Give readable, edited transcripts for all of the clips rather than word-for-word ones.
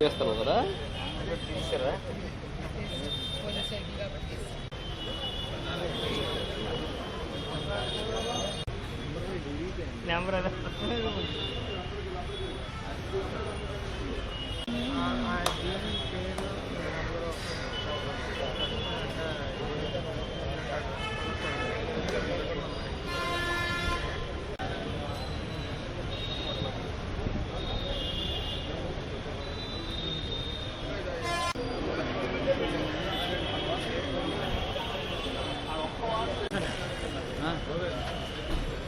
చేస్తాను కదా నెంబర్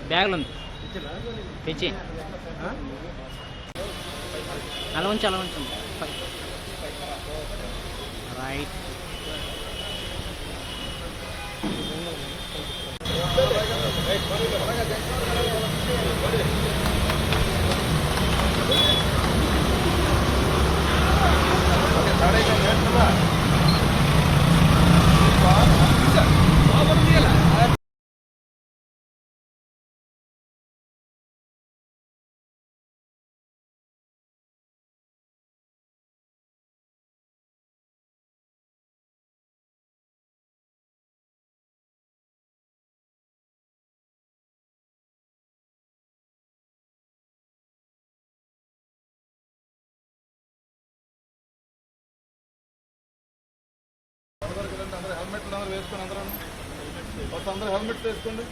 బ్యాగ్లో ఉంది తెచ్చి అలా ఉంచు రైట్ హెల్మెట్లు వేసుకొని అందరూ హెల్మెట్ వేసుకోండి.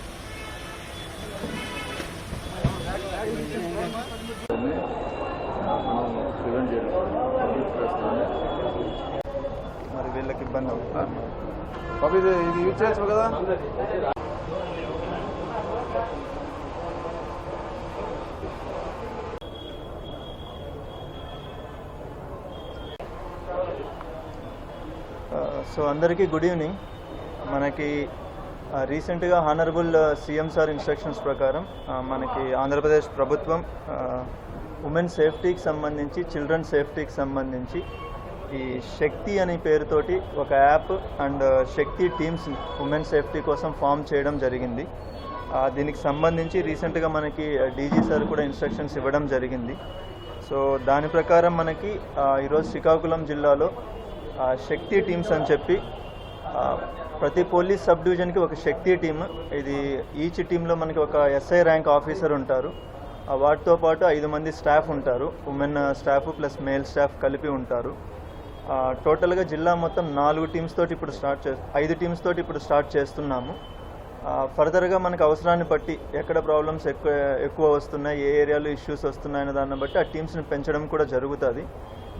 మరి వీళ్ళకి ఇబ్బంది అవుతుంది. బాబు ఇది యూజ్ చేయొచ్చు కదా. సో అందరికీ గుడ్ ఈవినింగ్. మనకి రీసెంట్గా హానరబుల్ సీఎం సార్ ఇన్స్ట్రక్షన్స్ ప్రకారం మనకి ఆంధ్రప్రదేశ్ ప్రభుత్వం ఉమెన్ సేఫ్టీకి సంబంధించి, చిల్డ్రన్ సేఫ్టీకి సంబంధించి ఈ శక్తి అనే పేరుతోటి ఒక app and Shakti teams women safety కోసం ఫామ్ చేయడం జరిగింది. దీనికి సంబంధించి రీసెంట్గా మనకి డీజీ సార్ కూడా ఇన్స్ట్రక్షన్స్ ఇవ్వడం జరిగింది. సో దాని ప్రకారం మనకి ఈరోజు శ్రీకాకుళం జిల్లాలో శక్తి టీమ్స్ అని చెప్పి ప్రతి పోలీస్ సబ్ డివిజన్కి ఒక శక్తి టీమ్, ఇది ఈచ్ టీంలో మనకి ఒక ఎస్ఐ ర్యాంక్ ఆఫీసర్ ఉంటారు. వాటితో పాటు 5 మంది స్టాఫ్ ఉంటారు, women staff plus male staff కలిపి ఉంటారు. టోటల్గా జిల్లా మొత్తం 5 టీమ్స్ తోటి ఇప్పుడు స్టార్ట్ చేస్తున్నాము. ఫర్దర్గా మనకు అవసరాన్ని బట్టి ఎక్కడ ప్రాబ్లమ్స్ ఎక్కువ వస్తున్నాయి, ఏ ఏరియాలో ఇష్యూస్ వస్తున్నాయనే దాన్ని బట్టి ఆ టీమ్స్ని పెంచడం కూడా జరుగుతుంది.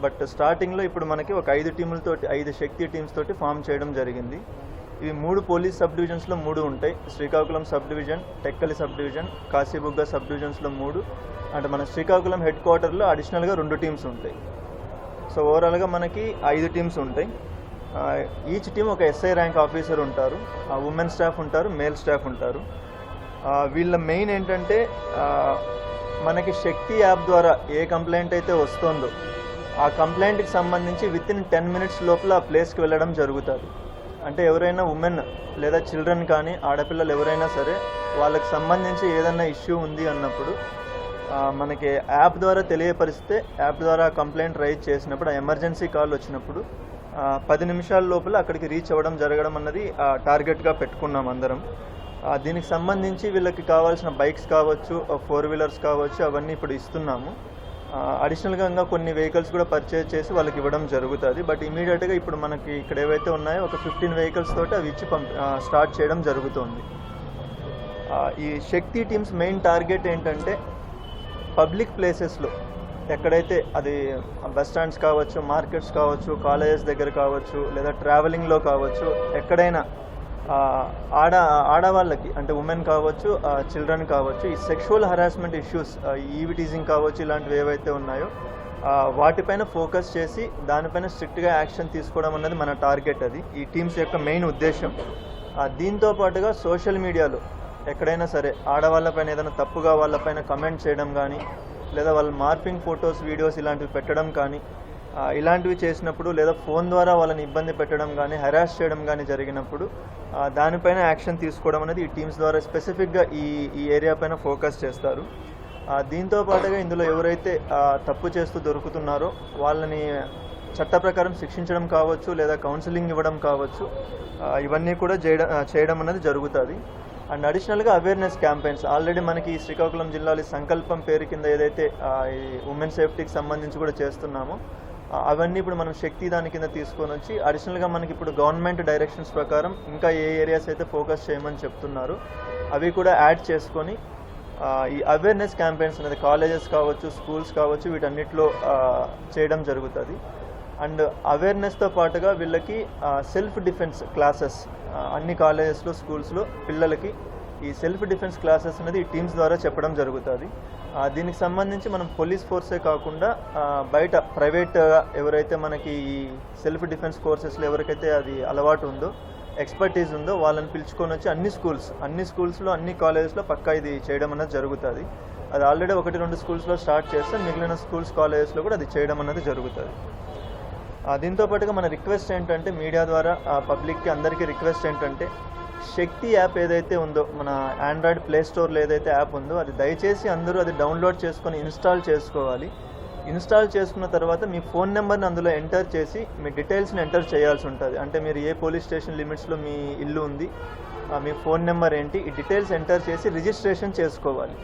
బట్ స్టార్టింగ్లో ఇప్పుడు మనకి ఒక 5 టీములతోటి, 5 శక్తి టీమ్స్ తోటి ఫామ్ చేయడం జరిగింది. ఇవి 3 పోలీస్ సబ్ డివిజన్స్లో 3 ఉంటాయి. Srikakulam sub division, Tekkali sub division, Kasibugga sub డివిజన్స్లో 3, అంటే మన శ్రీకాకుళం హెడ్ క్వార్టర్లో అడిషనల్గా 2 టీమ్స్ ఉంటాయి. సో ఓవరాల్గా మనకి 5 టీమ్స్ ఉంటాయి. ఈచ్ టీమ్ ఒక ఎస్ఐ ర్యాంక్ ఆఫీసర్ ఉంటారు, ఉమెన్ స్టాఫ్ ఉంటారు, మేల్ స్టాఫ్ ఉంటారు. వీళ్ళ మెయిన్ ఏంటంటే మనకి శక్తి యాప్ ద్వారా ఏ కంప్లైంట్ అయితే వస్తుందో ఆ కంప్లైంట్కి సంబంధించి వితిన్ 10 మినిట్స్ లోపల ఆ ప్లేస్కి వెళ్ళడం జరుగుతుంది. అంటే ఎవరైనా ఉమెన్ లేదా చిల్డ్రన్ కానీ ఆడపిల్లలు ఎవరైనా సరే వాళ్ళకి సంబంధించి ఏదైనా ఇష్యూ ఉంది అన్నప్పుడు మనకి యాప్ ద్వారా తెలియపరిస్తే, యాప్ ద్వారా కంప్లైంట్ రైజ్ చేసినప్పుడు, ఆ ఎమర్జెన్సీ కాల్ వచ్చినప్పుడు 10 నిమిషాల లోపల అక్కడికి రీచ్ అవ్వడం జరగడం అన్నది టార్గెట్గా పెట్టుకున్నాం అందరం. దీనికి సంబంధించి వీళ్ళకి కావాల్సిన బైక్స్ కావచ్చు, 4 వీలర్స్ కావచ్చు, అవన్నీ ఇప్పుడు ఇస్తున్నాము. అడిషనల్గా ఇంకా కొన్ని వెహికల్స్ కూడా పర్చేజ్ చేసి వాళ్ళకి ఇవ్వడం జరుగుతుంది. బట్ ఇమీడియట్గా ఇప్పుడు మనకి ఇక్కడ ఏవైతే ఉన్నాయో ఒక 15 వెహికల్స్ తోటి అవి ఇచ్చి స్టార్ట్ చేయడం జరుగుతుంది. ఈ శక్తి టీమ్స్ మెయిన్ టార్గెట్ ఏంటంటే పబ్లిక్ ప్లేసెస్లో ఎక్కడైతే అది బస్ స్టాండ్స్ కావచ్చు, మార్కెట్స్ కావచ్చు, కాలేజెస్ దగ్గర కావచ్చు, లేదా ట్రావెలింగ్లో కావచ్చు, ఎక్కడైనా ఆడవాళ్ళకి అంటే ఉమెన్ కావచ్చు, చిల్డ్రన్ కావచ్చు, ఈ సెక్షువల్ హరాస్మెంట్ ఇష్యూస్, ఈవి టీజింగ్ కావచ్చు, ఇలాంటివి ఏవైతే ఉన్నాయో వాటిపైన ఫోకస్ చేసి దానిపైన స్ట్రిక్ట్గా యాక్షన్ తీసుకోవడం అన్నది మన టార్గెట్. అది ఈ టీమ్స్ యొక్క మెయిన్ ఉద్దేశం. దీంతో పాటుగా సోషల్ మీడియాలో ఎక్కడైనా సరే ఆడవాళ్ళపైన ఏదైనా తప్పుగా వాళ్ళపైన కమెంట్ చేయడం కానీ, లేదా వాళ్ళ మార్పింగ్ ఫొటోస్, వీడియోస్ ఇలాంటివి పెట్టడం కానీ, ఇలాంటివి చేసినప్పుడు, లేదా ఫోన్ ద్వారా వాళ్ళని ఇబ్బంది పెట్టడం కానీ, హెరాస్ చేయడం కానీ జరిగినప్పుడు దానిపైన యాక్షన్ తీసుకోవడం అనేది ఈ టీమ్స్ ద్వారా స్పెసిఫిక్గా ఈ ఏరియా పైన ఫోకస్ చేస్తారు. దీంతో పాటుగా ఇందులో ఎవరైతే తప్పు చేస్తూ దొరుకుతున్నారో వాళ్ళని చట్ట ప్రకారం శిక్షించడం కావచ్చు, లేదా కౌన్సిలింగ్ ఇవ్వడం కావచ్చు, ఇవన్నీ కూడా చేయడం అనేది జరుగుతుంది. అండ్ అడిషనల్గా అవేర్నెస్ క్యాంపెయిన్స్ ఆల్రెడీ మనకి శ్రీకాకుళం జిల్లాలో సంకల్పం పేరు కింద ఏదైతే ఈ ఉమెన్ సేఫ్టీకి సంబంధించి కూడా చేస్తున్నామో అవన్నీ ఇప్పుడు మనం శక్తి దాని కింద తీసుకొని వచ్చి అడిషనల్గా మనకి ఇప్పుడు గవర్నమెంట్ డైరెక్షన్స్ ప్రకారం ఇంకా ఏ ఏరియాస్ అయితే ఫోకస్ చేయమని చెప్తున్నారు అవి కూడా యాడ్ చేసుకొని ఈ అవేర్నెస్ క్యాంపెయిన్స్ అనేది కాలేజెస్ కావచ్చు, స్కూల్స్ కావచ్చు, వీటన్నిటిలో చేయడం జరుగుతుంది. అండ్ అవేర్నెస్తో పాటుగా వీళ్ళకి సెల్ఫ్ డిఫెన్స్ క్లాసెస్ అన్ని కాలేజెస్లో, స్కూల్స్లో పిల్లలకి ఈ సెల్ఫ్ డిఫెన్స్ క్లాసెస్ అనేది ఈ టీమ్స్ ద్వారా చెప్పడం జరుగుతుంది. దీనికి సంబంధించి మనం పోలీస్ ఫోర్సే కాకుండా బయట ప్రైవేట్గా ఎవరైతే మనకి ఈ సెల్ఫ్ డిఫెన్స్ కోర్సెస్లో ఎవరికైతే అది అలవాటు ఉందో, ఎక్స్పర్టీస్ ఉందో వాళ్ళని పిలుచుకొని వచ్చి అన్ని స్కూల్స్లో అన్ని కాలేజెస్లో పక్కా ఇది చేయడం అనేది జరుగుతుంది. అది ఆల్రెడీ 1-2 స్కూల్స్లో స్టార్ట్ చేస్తే మిగిలిన స్కూల్స్, కాలేజెస్లో కూడా అది చేయడం అనేది జరుగుతుంది. దీంతో పాటుగా మన రిక్వెస్ట్ ఏంటంటే మీడియా ద్వారా పబ్లిక్కి అందరికీ రిక్వెస్ట్ ఏంటంటే శక్తి యాప్ ఏదైతే ఉందో మన ఆండ్రాయిడ్ ప్లే స్టోర్లో ఏదైతే యాప్ ఉందో అది దయచేసి అందరూ అది డౌన్లోడ్ చేసుకొని ఇన్స్టాల్ చేసుకోవాలి. ఇన్స్టాల్ చేసుకున్న తర్వాత మీ ఫోన్ నెంబర్ని అందులో ఎంటర్ చేసి మీ డీటెయిల్స్ని ఎంటర్ చేయాల్సి ఉంటుంది. అంటే మీరు ఏ పోలీస్ స్టేషన్ లిమిట్స్లో మీ ఇల్లు ఉంది, మీ ఫోన్ నెంబర్ ఏంటి, ఈ డీటెయిల్స్ ఎంటర్ చేసి రిజిస్ట్రేషన్ చేసుకోవాలి.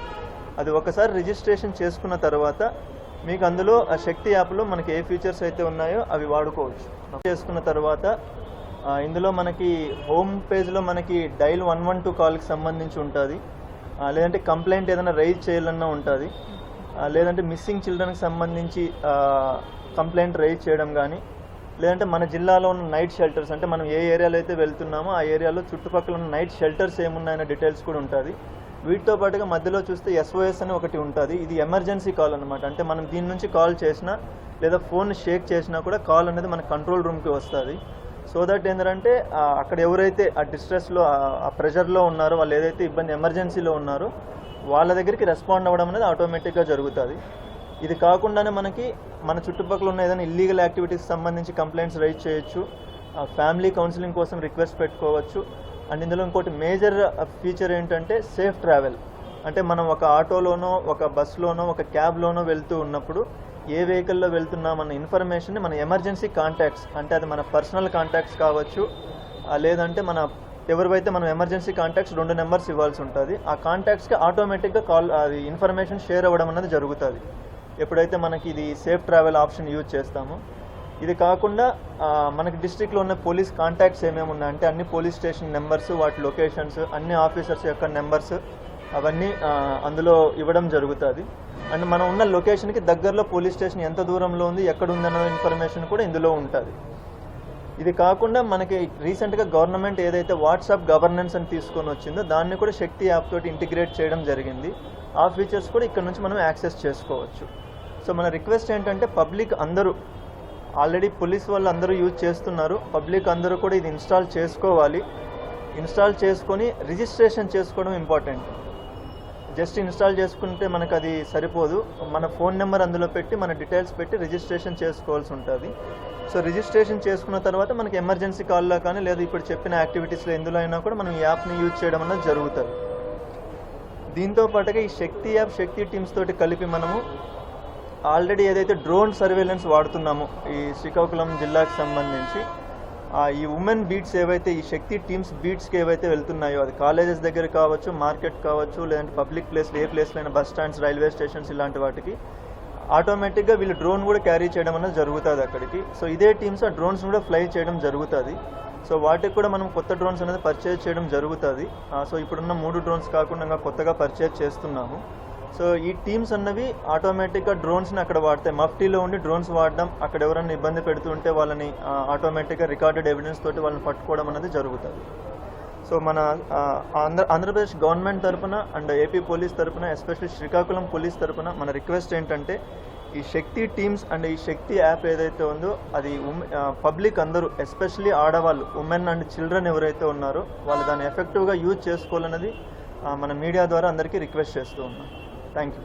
అది ఒకసారి రిజిస్ట్రేషన్ చేసుకున్న తర్వాత మీకు అందులో ఆ శక్తి యాప్లో మనకి ఏ ఫీచర్స్ అయితే ఉన్నాయో అవి వాడుకోవచ్చు. చేసుకున్న తర్వాత ఇందులో మనకి హోమ్ పేజ్లో మనకి డైల్ 112 కాల్కి సంబంధించి ఉంటుంది, లేదంటే కంప్లైంట్ ఏదైనా రైజ్ చేయాలన్నా ఉంటుంది, లేదంటే మిస్సింగ్ చిల్డ్రన్కి సంబంధించి కంప్లైంట్ రైజ్ చేయడం కానీ, లేదంటే మన జిల్లాలో ఉన్న నైట్ షెల్టర్స్ అంటే మనం ఏ ఏరియాలో అయితే వెళ్తున్నామో ఆ ఏరియాలో చుట్టుపక్కల ఉన్న నైట్ షెల్టర్స్ ఏమున్నాయన్న డీటెయిల్స్ కూడా ఉంటుంది. వీటితో పాటుగా మధ్యలో చూస్తే SOS అని ఒకటి ఉంటుంది. ఇది ఎమర్జెన్సీ కాల్ అనమాట. అంటే మనం దీని నుంచి కాల్ చేసినా లేదా ఫోన్ షేక్ చేసినా కూడా కాల్ అనేది మన కంట్రోల్ రూమ్కి వస్తుంది. సో దట్ ఏంటంటే అక్కడ ఎవరైతే ఆ డిస్ట్రెస్లో, ఆ ప్రెషర్లో ఉన్నారో, వాళ్ళు ఏదైతే ఇబ్బంది ఎమర్జెన్సీలో ఉన్నారో వాళ్ళ దగ్గరికి రెస్పాండ్ అవ్వడం అనేది ఆటోమేటిక్గా జరుగుతుంది. ఇది కాకుండానే మనకి మన చుట్టుపక్కల ఉన్న ఏదైనా ఇల్లీగల్ యాక్టివిటీస్ సంబంధించి కంప్లైంట్స్ రైజ్ చేయొచ్చు, ఫ్యామిలీ కౌన్సిలింగ్ కోసం రిక్వెస్ట్ పెట్టుకోవచ్చు. అండ్ ఇందులో ఇంకోటి మేజర్ ఫీచర్ ఏంటంటే సేఫ్ ట్రావెల్. అంటే మనం ఒక ఆటోలోనో, ఒక బస్లోనో, ఒక క్యాబ్లోనో వెళ్తూ ఉన్నప్పుడు ఏ వెహికల్లో వెళ్తున్నామన్న ఇన్ఫర్మేషన్ని మన ఎమర్జెన్సీ కాంటాక్ట్స్, అంటే అది మన పర్సనల్ కాంటాక్ట్స్ కావచ్చు, లేదంటే మన ఎవరివైతే మనం ఎమర్జెన్సీ కాంటాక్ట్స్ 2 నెంబర్స్ ఇవ్వాల్సి ఉంటుంది. ఆ కాంటాక్ట్స్కి ఆటోమేటిక్గా అది ఇన్ఫర్మేషన్ షేర్ అవ్వడం అనేది జరుగుతుంది ఎప్పుడైతే మనకి ఇది సేఫ్ ట్రావెల్ ఆప్షన్ యూజ్ చేస్తామో. ఇది కాకుండా మనకి డిస్ట్రిక్ట్లో ఉన్న పోలీస్ కాంటాక్ట్స్ ఏమేమి ఉన్నాయంటే అన్ని పోలీస్ స్టేషన్ నెంబర్స్, వాటి లొకేషన్స్, అన్ని ఆఫీసర్స్ యొక్క నెంబర్స్ అవన్నీ అందులో ఇవ్వడం జరుగుతుంది. అండ్ మనం ఉన్న లొకేషన్కి దగ్గరలో పోలీస్ స్టేషన్ ఎంత దూరంలో ఉంది, ఎక్కడ ఉందన్న ఇన్ఫర్మేషన్ కూడా ఇందులో ఉంటుంది. ఇది కాకుండా మనకి రీసెంట్గా గవర్నమెంట్ ఏదైతే వాట్సాప్ గవర్నెన్స్ అని తీసుకొని వచ్చిందో దాన్ని కూడా శక్తి యాప్ తోటి ఇంటిగ్రేట్ చేయడం జరిగింది. ఆ ఫీచర్స్ కూడా ఇక్కడ నుంచి మనం యాక్సెస్ చేసుకోవచ్చు. సో మన రిక్వెస్ట్ ఏంటంటే పబ్లిక్ అందరూ, ఆల్రెడీ పోలీస్ వాళ్ళు అందరూ యూజ్ చేస్తున్నారు, పబ్లిక్ అందరూ కూడా ఇది ఇన్స్టాల్ చేసుకోవాలి. ఇన్స్టాల్ చేసుకొని రిజిస్ట్రేషన్ చేసుకోవడం ఇంపార్టెంట్. జస్ట్ ఇన్స్టాల్ చేసుకుంటే మనకు అది సరిపోదు, మన ఫోన్ నెంబర్ అందులో పెట్టి మన డీటెయిల్స్ పెట్టి రిజిస్ట్రేషన్ చేసుకోవాల్సి ఉంటుంది. సో రిజిస్ట్రేషన్ చేసుకున్న తర్వాత మనకి ఎమర్జెన్సీ కాల్లో కానీ లేదా ఇప్పుడు చెప్పిన యాక్టివిటీస్లో ఎందులో అయినా కూడా మనం ఈ యాప్ని యూజ్ చేయడం అనేది జరుగుతుంది. దీంతో పాటుగా ఈ శక్తి యాప్, శక్తి టీమ్స్ తోటి కలిపి మనము ఆల్రెడీ ఏదైతే డ్రోన్ సర్వేలెన్స్ వాడుతున్నామో ఈ శ్రీకాకుళం జిల్లాకి సంబంధించి ఈ ఉమెన్ బీట్స్ ఏవైతే ఈ శక్తి టీమ్స్ బీట్స్కి ఏవైతే వెళ్తున్నాయో అది కాలేజెస్ దగ్గర కావచ్చు, మార్కెట్ కావచ్చు, లేదంటే పబ్లిక్ ప్లేస్లో ఏ ప్లేస్లో అయినా బస్ స్టాండ్స్, రైల్వే స్టేషన్స్ ఇలాంటి వాటికి ఆటోమేటిక్గా వీళ్ళు డ్రోన్ కూడా క్యారీ చేయడం అనేది జరుగుతుంది అక్కడికి. సో ఇదే టీమ్స్ ఆ డ్రోన్స్ కూడా ఫ్లై చేయడం జరుగుతుంది. సో వాటికి కూడా మనం కొత్త డ్రోన్స్ అనేది పర్చేజ్ చేయడం జరుగుతుంది. సో ఇప్పుడున్న 3 డ్రోన్స్ కాకుండా ఇంకా కొత్తగా పర్చేజ్ చేస్తున్నాము. సో ఈ టీమ్స్ అన్నవి ఆటోమేటిక్గా డ్రోన్స్ని అక్కడ వాడతాయి. మఫ్టీలో ఉండి డ్రోన్స్ వాడడం, అక్కడ ఎవరైనా ఇబ్బంది పెడుతుంటే వాళ్ళని ఆటోమేటిక్గా రికార్డెడ్ ఎవిడెన్స్ తోటి వాళ్ళని పట్టుకోవడం అనేది జరుగుతుంది. సో మన ఆంధ్రప్రదేశ్ గవర్నమెంట్ తరఫున అండ్ ఏపీ పోలీస్ తరఫున, ఎస్పెషల్లీ శ్రీకాకుళం పోలీస్ తరఫున మన రిక్వెస్ట్ ఏంటంటే ఈ శక్తి టీమ్స్ అండ్ ఈ శక్తి యాప్ ఏదైతే ఉందో అది పబ్లిక్ అందరూ, ఎస్పెషల్లీ ఆడవాళ్ళు, ఉమెన్ అండ్ చిల్డ్రన్ ఎవరైతే ఉన్నారో వాళ్ళు దాన్ని ఎఫెక్టివ్గా యూజ్ చేసుకోవాలన్నది మన మీడియా ద్వారా అందరికీ రిక్వెస్ట్ చేస్తూ ఉన్నాం. Thank you.